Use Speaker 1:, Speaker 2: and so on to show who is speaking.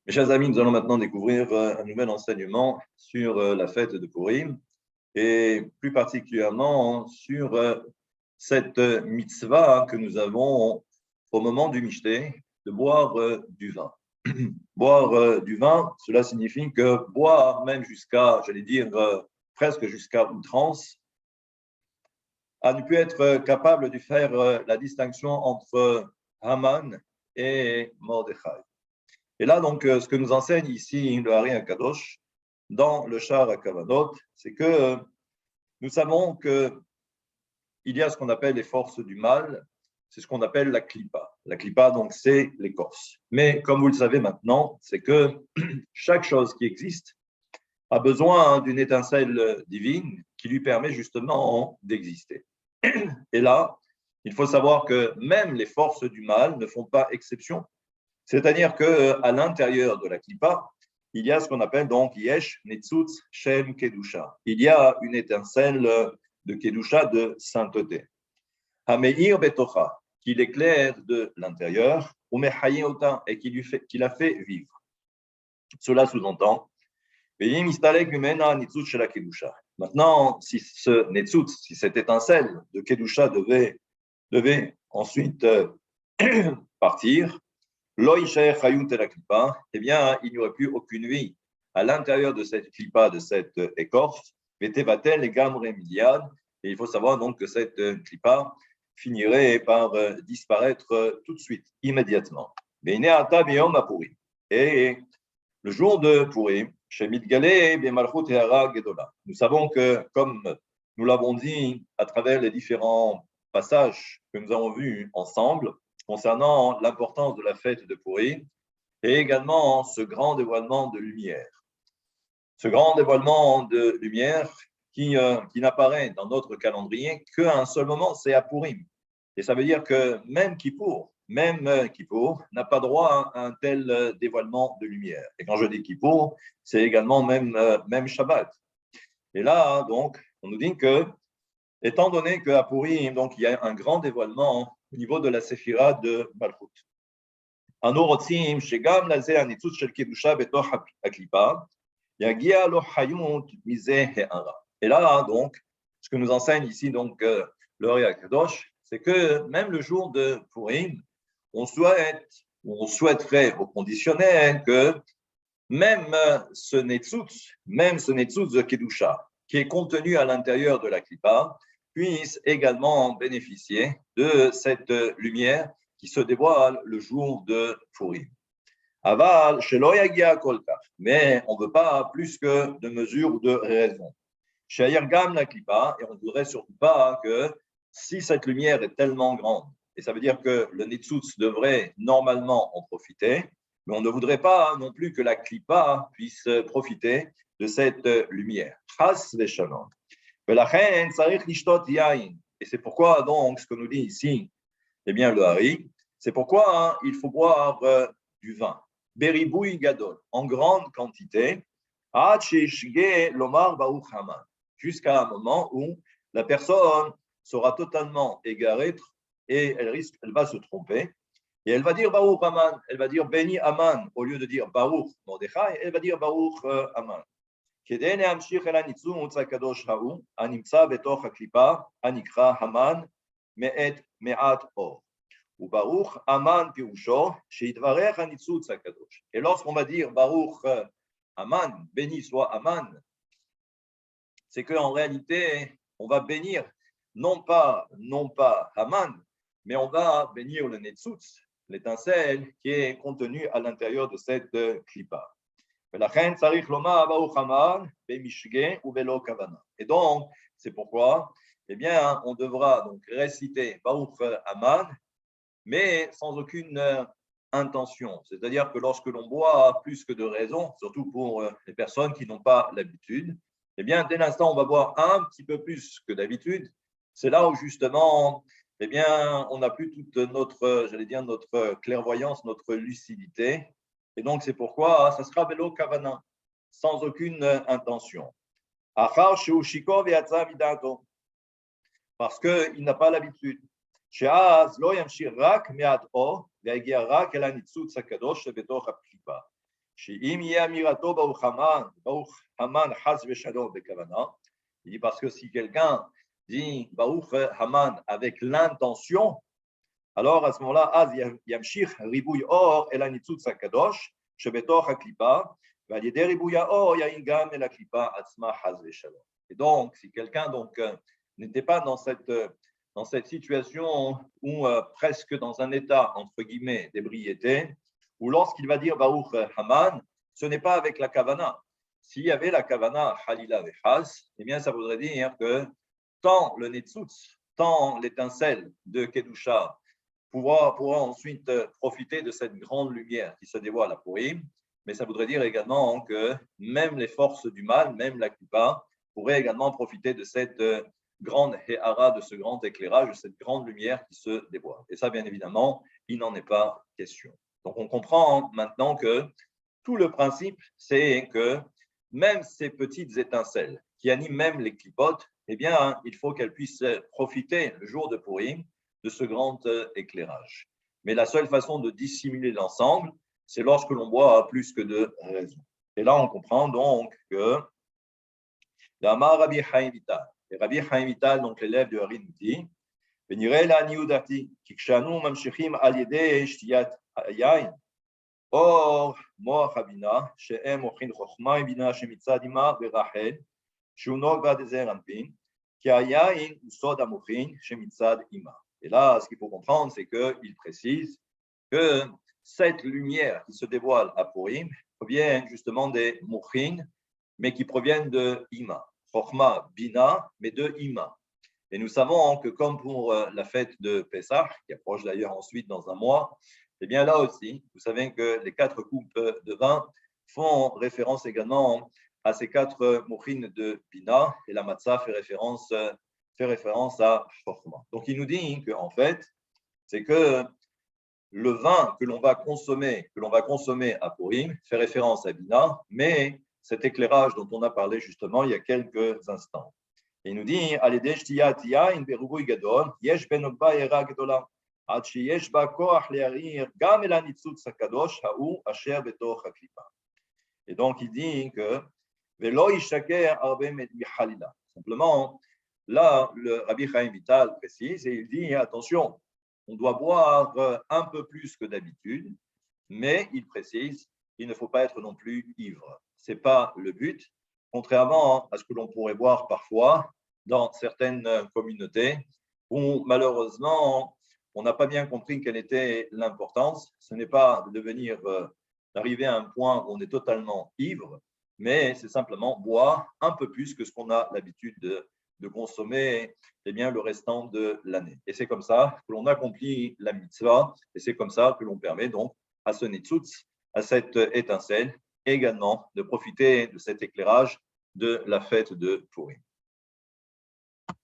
Speaker 1: Mes chers amis, nous allons maintenant découvrir un nouvel enseignement sur la fête de Purim et plus particulièrement sur cette mitzvah que nous avons au moment du Mishté, de boire du vin. Boire du vin, cela signifie que boire même jusqu'à, j'allais dire, presque jusqu'à outrance, a ne pu être capable de faire la distinction entre Haman et Mordechai. Et là, donc, ce que nous enseigne ici le Hari HaKadosh dans le Sha'ar HaKavanot, c'est que nous savons qu'il y a ce qu'on appelle les forces du mal, c'est ce qu'on appelle la Klippa. La Klippa, donc, c'est l'écorce. Mais comme vous le savez maintenant, c'est que chaque chose qui existe a besoin d'une étincelle divine qui lui permet justement d'exister. Et là, il faut savoir que même les forces du mal ne font pas exception. C'est-à-dire qu'à l'intérieur de la Klippa, il y a ce qu'on appelle donc Yesh Netzutz Shem Kedusha. Il y a une étincelle de Kedusha, de sainteté. Hameir Betocha, qui l'éclaire de l'intérieur, ou Mechayota, et qui la fait vivre. Cela sous-entend Maintenant, si ce Netzutz, si cette étincelle de Kedusha devait ensuite partir, eh bien, il n'y aurait plus aucune vie à l'intérieur de cette clipa, de cette écorce, et il faut savoir donc que cette clipa finirait par disparaître tout de suite, immédiatement. Et le jour de Purim, nous savons que, comme nous l'avons dit à travers les différents passages que nous avons vus ensemble, concernant l'importance de la fête de Purim et également ce grand dévoilement de lumière. Ce grand dévoilement de lumière qui n'apparaît dans notre calendrier qu'à un seul moment, c'est à Purim. Et ça veut dire que même Kippour n'a pas droit à un tel dévoilement de lumière. Et quand je dis Kippour, c'est également même Shabbat. Et là, donc, on nous dit que, étant donné qu'à Purim, donc, il y a un grand dévoilement au niveau de la séphira de Malchut. אנו רוצים שגם לזה הניצוץ של קדושה בתוך הקליפה, יגיע לו חיות מזה הארה. Et là, donc, ce que nous enseigne ici donc, le Hari HaKadosh, c'est que même le jour de Purim, on souhaiterait au conditionnel que même ce netzutz de Kedusha, qui est contenu à l'intérieur de la Klippa, puisse également bénéficier de cette lumière qui se dévoile le jour de Purim. Aval, shelo yagia kolkach, mais on ne veut pas plus que de mesures ou de raisons. Shayir gam la Klippa, et on ne voudrait surtout pas que si cette lumière est tellement grande, et ça veut dire que le netzutz devrait normalement en profiter, mais on ne voudrait pas non plus que la Klippa puisse profiter de cette lumière. Chas veshalom. Et c'est pourquoi donc ce que nous dit ici, eh bien le Hari, c'est pourquoi il faut boire du vin, beribouy gadol, en grande quantité, jusqu'à un moment où la personne sera totalement égarée et elle va se tromper. Et elle va dire Baruch Aman, elle va dire Béni Aman, au lieu de dire Baruch Mordechai, elle va dire Baruch Aman. כדי להמשיך אל הניצוץ הקדוש ההוא, הנמצא בתוך הקליפה, הנקרא המן, מעט אור. וברוך המן פירושו, שיתברך הניצוץ הקדוש. Et lorsqu'on va dire Baruch Aman, béni soit Aman, c'est qu'en réalité, on va bénir non pas Haman, mais on va bénir le Netzutz, l'étincelle qui est contenue à l'intérieur de cette clipa. Et donc, c'est pourquoi, eh bien, on devra donc réciter Baruch Aman, mais sans aucune intention. C'est-à-dire que lorsque l'on boit plus que de raison, surtout pour les personnes qui n'ont pas l'habitude, eh bien, dès l'instant où on va boire un petit peu plus que d'habitude, c'est là où justement, eh bien, on n'a plus toute notre, notre clairvoyance, notre lucidité. Et donc, c'est pourquoi ça sera Belo Kavana, sans aucune intention. Parce qu'il n'a pas l'habitude. שאם יהיה אמירתו ברוך המן חס ושלום בכוונה, il dit parce que si quelqu'un dit Baruch Haman avec l'intention, alors à ce moment-là, אז ימשיך ריבוי אור אל הניצוץ הקדוש שבתוך הקליפה, ועל ידי ריבוי האור יעין גם אל הקליפה עצמה חס ושלום. Et donc, si quelqu'un n'était pas dans cette situation où presque dans un état, entre guillemets, d'ébriété, où lorsqu'il va dire Baruch Haman, ce n'est pas avec la kavana. S'il y avait la kavana halila vechas, eh bien ça voudrait dire que tant le netzutz, tant l'étincelle de Kedusha pourra ensuite profiter de cette grande lumière qui se dévoile à Purim, mais ça voudrait dire également que même les forces du mal, même la Kippa, pourraient également profiter de cette grande héhara, de ce grand éclairage, de cette grande lumière qui se dévoile. Et ça, bien évidemment, il n'en est pas question. Donc on comprend maintenant que tout le principe, c'est que même ces petites étincelles qui animent même les clipotes, eh bien, il faut qu'elles puissent profiter le jour de Purim de ce grand éclairage. Mais la seule façon de dissimuler l'ensemble, c'est lorsque l'on boit à plus que de raison. Et là, on comprend donc que Dama Rabbi Chaim Vital, et Rabbi Chaim Vital, donc l'élève de Harin, dit ונראה לעניות דעתי, כי כשאנו ממשיכים על ידי שתיית היין, אור מוח הבינה, שהם מוכין חוכמה ובינה שמצד אמה ורחל, שהוא נוג בעד זעיר אנפין, כי היין הוא סוד המוכין שמצד אמה. Et là, ce qu'il faut comprendre, c'est qu'il précise que cette lumière qui se dévoile à Purim provient justement des mouchin, mais qui proviennent de Ima. Chochma, Bina, mais de Ima. Et nous savons que comme pour la fête de Pessah, qui approche d'ailleurs ensuite dans un mois, eh bien là aussi, vous savez que les 4 coupes de vin font référence également à ces 4 mouchin de Bina, et la matzah fait référence à Chochma. Donc il nous dit qu'en fait, c'est que le vin que l'on va consommer à Purim fait référence à Bina, mais cet éclairage dont on a parlé justement il y a quelques instants. Et il nous dit, et donc il dit que simplement, là, le Rabbi Chaim Vital précise et il dit attention, on doit boire un peu plus que d'habitude, mais il précise, il ne faut pas être non plus ivre. Ce n'est pas le but, contrairement à ce que l'on pourrait voir parfois dans certaines communautés où malheureusement, on n'a pas bien compris quelle était l'importance. Ce n'est pas de d'arriver à un point où on est totalement ivre, mais c'est simplement boire un peu plus que ce qu'on a l'habitude de consommer le restant de l'année. Et c'est comme ça que l'on accomplit la mitzvah, et c'est comme ça que l'on permet donc à ce nitzutz, à cette étincelle, également de profiter de cet éclairage de la fête de Purim.